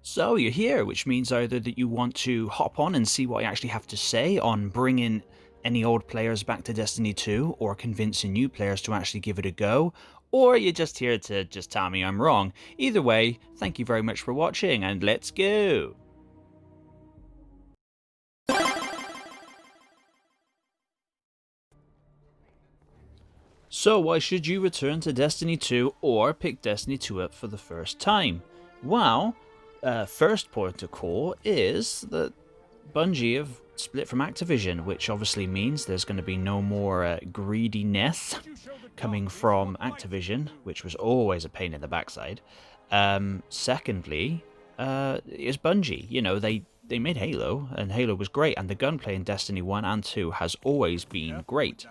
So you're here, which means either that you want to hop on and see what I actually have to say on bringing any old players back to Destiny 2 or convincing new players to actually give it a go, or you're just here to just tell me I'm wrong. Either way, thank you very much for watching and let's go! So why should you return to Destiny 2 or pick Destiny 2 up for the first time? Well, first point of call is that Bungie have split from Activision, which obviously means there's going to be no more greediness coming from Activision, which was always a pain in the backside. Secondly, is Bungie. You know, they made Halo, and Halo was great, and the gunplay in Destiny 1 and 2 has always been great.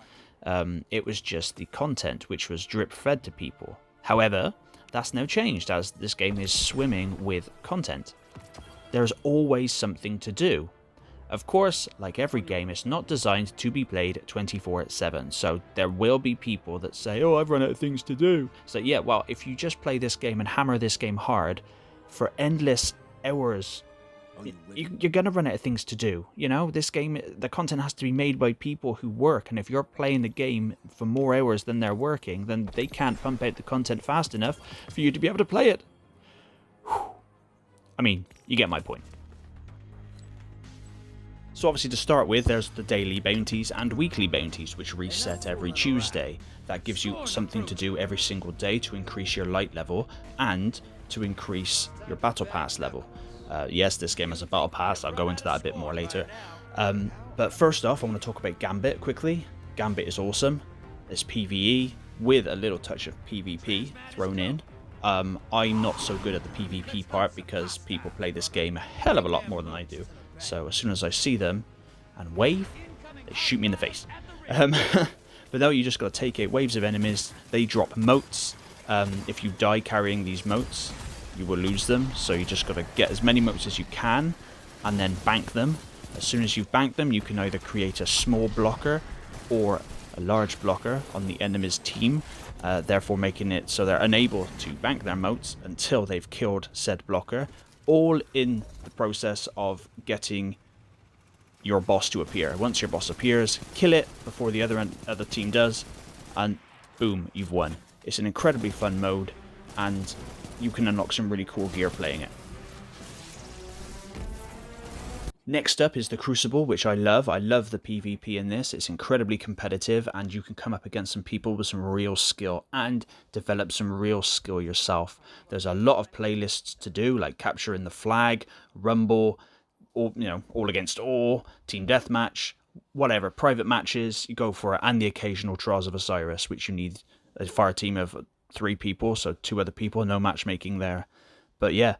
It was just the content which was drip-fed to people. However, that's now changed as this game is swimming with content. There's always something to do. Of course, like every game, it's not designed to be played 24/7, so there will be people that say, oh, I've run out of things to do. So yeah, well, if you just play this game and hammer this game hard for endless hours, you're going to run out of things to do. You know, this game, the content has to be made by people who work, and if you're playing the game for more hours than they're working, then they can't pump out the content fast enough for you to be able to play it. Whew. I mean, you get my point. So obviously to start with, there's the daily bounties and weekly bounties, which reset every Tuesday. That gives you something to do every single day to increase your light level and to increase your battle pass level. Yes, this game has a battle pass, I'll go into that a bit more later. But first off, I want to talk about Gambit quickly. Gambit is awesome. It's PvE with a little touch of PvP thrown in. I'm not so good at the PvP part because people play this game a hell of a lot more than I do. So as soon as I see them and wave, they shoot me in the face. But no, you just got to take out waves of enemies. They drop motes. If you die carrying these motes, you will lose them. So you just got to get as many motes as you can and then bank them. As soon as you've banked them, you can either create a small blocker or a large blocker on the enemy's team, therefore making it so they're unable to bank their motes until they've killed said blocker, all in the process of getting your boss to appear. Once your boss appears, kill it before the other team does, and boom, you've won. It's an incredibly fun mode, and you can unlock some really cool gear playing it. Next up is the Crucible, which I love. I love the PvP in this. It's incredibly competitive, and you can come up against some people with some real skill and develop some real skill yourself. There's a lot of playlists to do, like capturing the flag, rumble, or all against all, team deathmatch, whatever, private matches. You go for it, and the occasional Trials of Osiris, which you need a fire team of 3 people, so 2 other people, no matchmaking there. But yeah,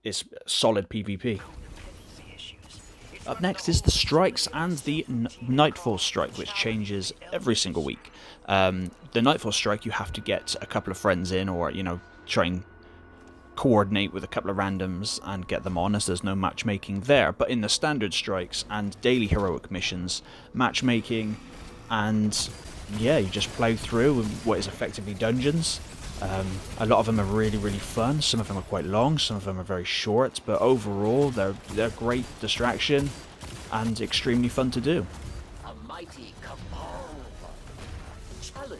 it's solid PvP. Up next is the strikes and the Nightfall strike, which changes every single week. The Nightfall strike, you have to get a couple of friends in, or try and coordinate with a couple of randoms and get them on, as there's no matchmaking there. But in the standard strikes and daily heroic missions, matchmaking, and yeah, you just plow through what is effectively dungeons. A lot of them are really, really fun. Some of them are quite long, some of them are very short, but overall they're great distraction and extremely fun to do. A mighty cabal challenges.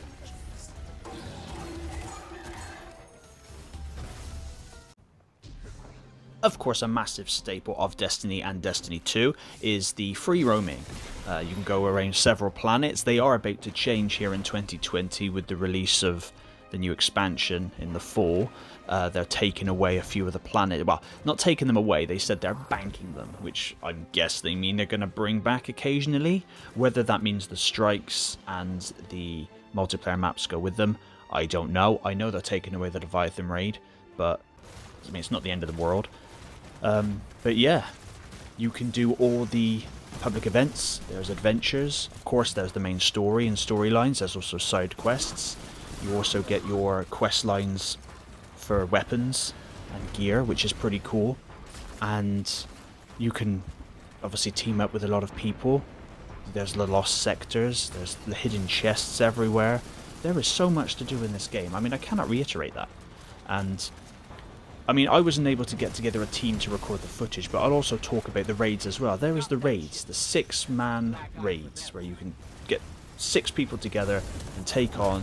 Of course, a massive staple of Destiny and Destiny 2 is the free roaming. You can go around several planets. They are about to change here in 2020 with the release of the new expansion in the fall. They're taking away a few of the planets. Well, not taking them away, they said they're banking them, which I guess they mean they're going to bring back occasionally. Whether that means the strikes and the multiplayer maps go with them, I don't know. I know they're taking away the Leviathan raid, but I mean, it's not the end of the world. But yeah, you can do all the public events. There's adventures. Of course, there's the main story and storylines. There's also side quests. You also get your quest lines for weapons and gear, which is pretty cool. And you can obviously team up with a lot of people. There's the lost sectors. There's the hidden chests everywhere. There is so much to do in this game. I mean, I cannot reiterate that. And I mean, I wasn't able to get together a team to record the footage, but I'll also talk about the raids as well. There is the raids, the 6-man raids, where you can get 6 people together and take on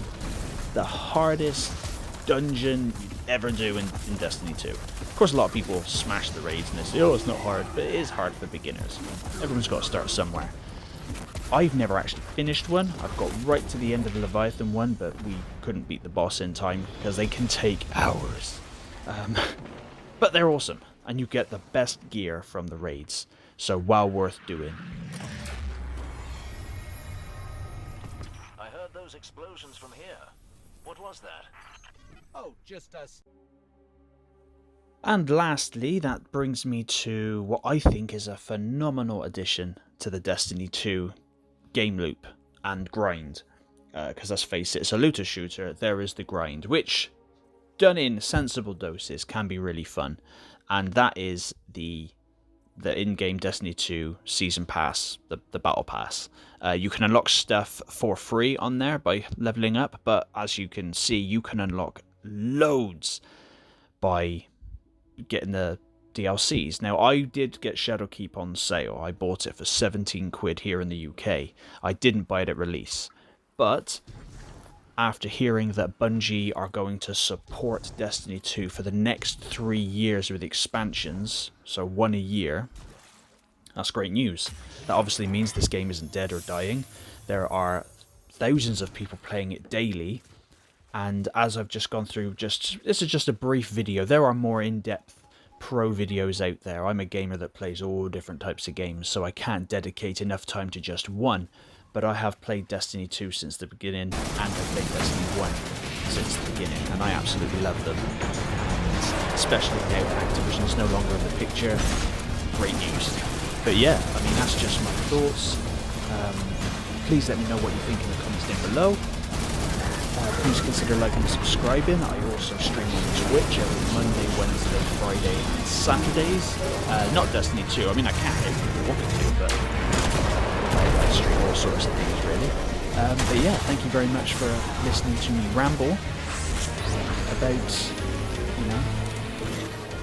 the hardest dungeon you'd ever do in Destiny 2. Of course, a lot of people smash the raids and they say, oh, it's not hard, but it is hard for beginners. Everyone's got to start somewhere. I've never actually finished one. I've got right to the end of the Leviathan one, but we couldn't beat the boss in time because they can take hours. But they're awesome, and you get the best gear from the raids, so well worth doing. I heard those explosions from here. What was that? Oh, just us. And lastly, that brings me to what I think is a phenomenal addition to the Destiny 2 game loop and grind. Because let's face it, it's a looter shooter, there is the grind, which, done in sensible doses, can be really fun. And that is the in-game Destiny 2 Season Pass, the Battle Pass. You can unlock stuff for free on there by leveling up, but as you can see, you can unlock loads by getting the DLCs. Now, I did get Shadowkeep on sale. I bought it for 17 quid here in the UK. I didn't buy it at release. But after hearing that Bungie are going to support Destiny 2 for the next 3 years with expansions, so 1 a year, that's great news. That obviously means this game isn't dead or dying. There are thousands of people playing it daily, and as I've just gone through, this is just a brief video. There are more in-depth pro videos out there. I'm a gamer that plays all different types of games, so I can't dedicate enough time to just one. But I have played Destiny 2 since the beginning, and I've played Destiny 1 since the beginning, and I absolutely love them. And especially now Activision's no longer in the picture. Great news. But yeah, I mean, that's just my thoughts. Please let me know what you think in the comments down below. Please consider liking and subscribing. I also stream on Twitch every Monday, Wednesday, Friday, and Saturdays. Not Destiny 2. I mean, I can if you want me to, but I stream all sorts of things, really. But yeah, thank you very much for listening to me ramble about, you know,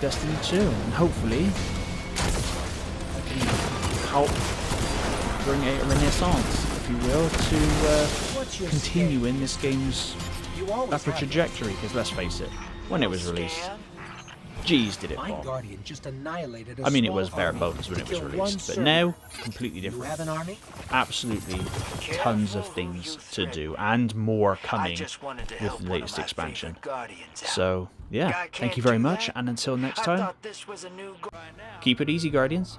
Destiny 2, and hopefully I can help bring a renaissance, if you will, to continue in this game's upward trajectory, because let's face it, when it was released, geez, did it bomb. Guardian just annihilated a I mean, it small was bare army bones when to it was kill released, one but servant. now, completely You different. have an army? Absolutely tons of things to do, and more coming with the latest expansion. So, yeah, thank you very much, and until next time, keep it easy, Guardians.